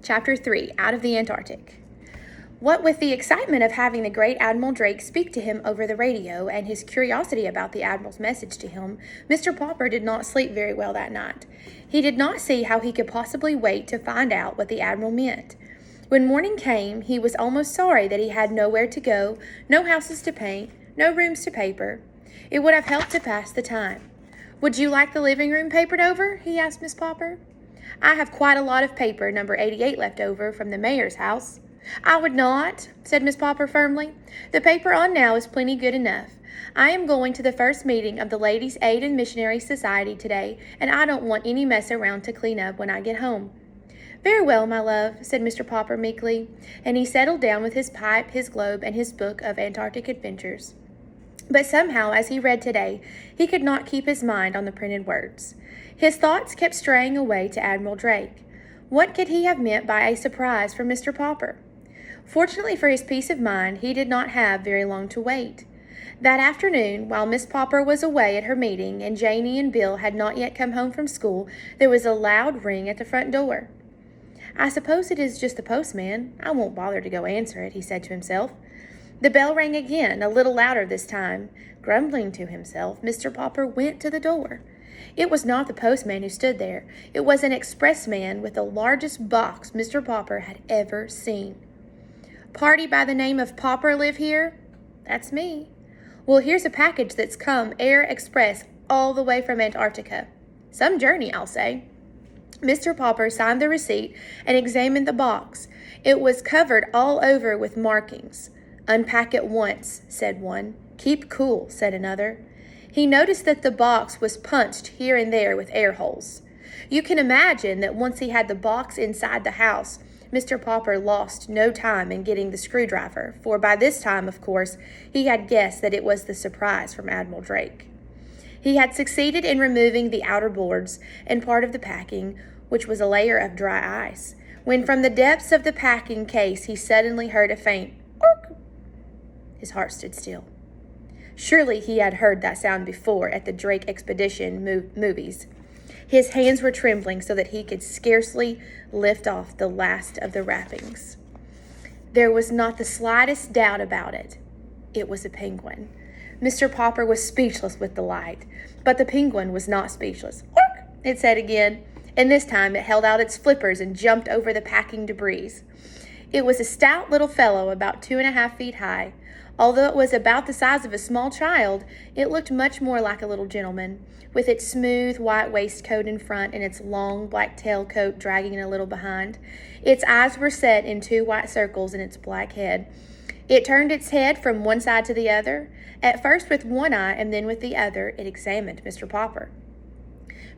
Chapter 3, Out of the Antarctic. What with the excitement of having the great Admiral Drake speak to him over the radio and his curiosity about the Admiral's message to him, Mr. Popper did not sleep very well that night. He did not see how he could possibly wait to find out what the Admiral meant. When morning came, he was almost sorry that he had nowhere to go, no houses to paint, no rooms to paper. It would have helped to pass the time. "Would you like the living room papered over?" he asked Miss Popper. "I have quite a lot of paper, number 88, left over from the mayor's house." "I would not," said Miss Popper firmly. "The paper on now is plenty good enough. I am going to the first meeting of the Ladies' Aid and Missionary Society today, and I don't want any mess around to clean up when I get home." "Very well, my love," said Mr. Popper meekly, and he settled down with his pipe, his globe, and his book of Antarctic adventures. But somehow, as he read today, he could not keep his mind on the printed words. His thoughts kept straying away to Admiral Drake. What could he have meant by a surprise from Mr. Popper? Fortunately for his peace of mind, he did not have very long to wait. That afternoon, while Miss Popper was away at her meeting and Janie and Bill had not yet come home from school, there was a loud ring at the front door. "I suppose it is just the postman. I won't bother to go answer it," he said to himself. The bell rang again, a little louder this time. Grumbling to himself, Mr. Popper went to the door. It was not the postman who stood there. It was an expressman with the largest box Mr. Popper had ever seen. "Party by the name of Popper live here?" "That's me." "Well, here's a package that's come air express all the way from Antarctica. Some journey, I'll say." Mr. Popper signed the receipt and examined the box. It was covered all over with markings. "Unpack at once," said one. "Keep cool," said another. He noticed that the box was punched here and there with air holes. You can imagine that once he had the box inside the house, Mr. Popper lost no time in getting the screwdriver, for by this time, of course, he had guessed that it was the surprise from Admiral Drake. He had succeeded in removing the outer boards and part of the packing, which was a layer of dry ice, when from the depths of the packing case he suddenly heard a faint "ork." His heart stood still. Surely he had heard that sound before at the Drake Expedition movies. His hands were trembling so that he could scarcely lift off the last of the wrappings. There was not the slightest doubt about it. It was a penguin. Mr. Popper was speechless with delight, but the penguin was not speechless. "Ork," it said again, and this time it held out its flippers and jumped over the packing debris. It was a stout little fellow about 2.5 feet high. Although it was about the size of a small child, it looked much more like a little gentleman, with its smooth white waistcoat in front and its long black tailcoat dragging a little behind. Its eyes were set in 2 white circles in its black head. It turned its head from one side to the other. At first with one eye and then with the other, it examined Mr. Popper.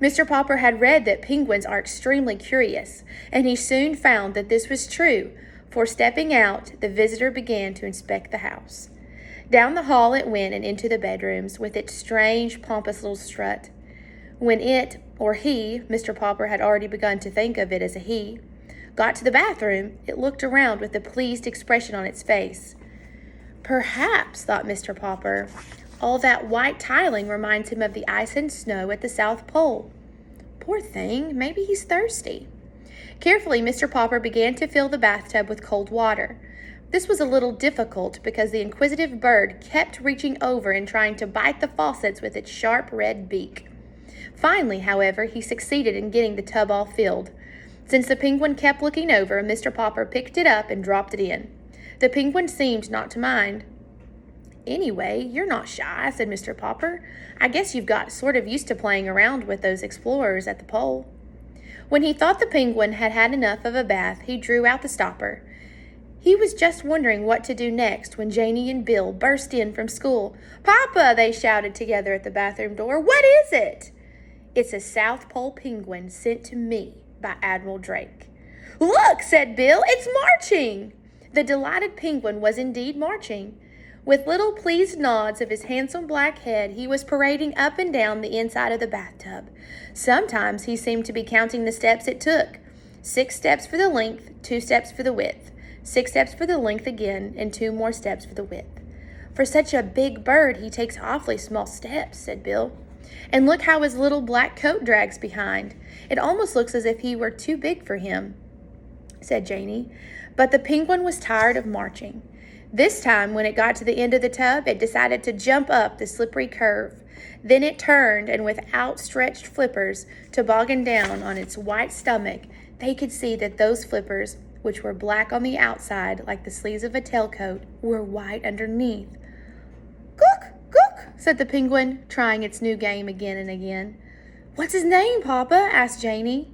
Mr. Popper had read that penguins are extremely curious, and he soon found that this was true, for stepping out, the visitor began to inspect the house. Down the hall it went and into the bedrooms with its strange, pompous little strut. When it, or he, Mr. Popper had already begun to think of it as a he, got to the bathroom, it looked around with a pleased expression on its face. Perhaps, thought Mr. Popper, all that white tiling reminds him of the ice and snow at the South Pole. Poor thing, maybe he's thirsty. Carefully, Mr. Popper began to fill the bathtub with cold water. This was a little difficult because the inquisitive bird kept reaching over and trying to bite the faucets with its sharp red beak. Finally, however, he succeeded in getting the tub all filled. Since the penguin kept looking over, Mr. Popper picked it up and dropped it in. The penguin seemed not to mind. "Anyway, you're not shy," said Mr. Popper. "I guess you've got sort of used to playing around with those explorers at the pole." When he thought the penguin had had enough of a bath, he drew out the stopper. He was just wondering what to do next when Janie and Bill burst in from school. "Papa," they shouted together at the bathroom door, "what is it?" "It's a South Pole penguin sent to me by Admiral Drake." "Look," said Bill, "it's marching." The delighted penguin was indeed marching. With little pleased nods of his handsome black head, he was parading up and down the inside of the bathtub. Sometimes he seemed to be counting the steps it took. 6 steps for the length, 2 steps for the width, 6 steps for the length again, and 2 more steps for the width. "For such a big bird, he takes awfully small steps," said Bill. "And look how his little black coat drags behind. It almost looks as if he were too big for him." said Janey. But the penguin was tired of marching. This time, when it got to the end of the tub, it decided to jump up the slippery curve. Then it turned, and with outstretched flippers tobogganed down on its white stomach. They could see that those flippers, which were black on the outside like the sleeves of a tailcoat, were white underneath. "Cook, cook," said the penguin, trying its new game again and again. "What's his name, Papa?" asked Janey.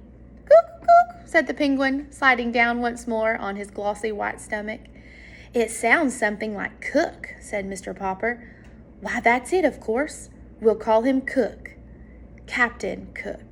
"Cook, cook," said the penguin, sliding down once more on his glossy white stomach. "It sounds something like Cook," said Mr. Popper. "Why, that's it, of course. We'll call him Cook. Captain Cook."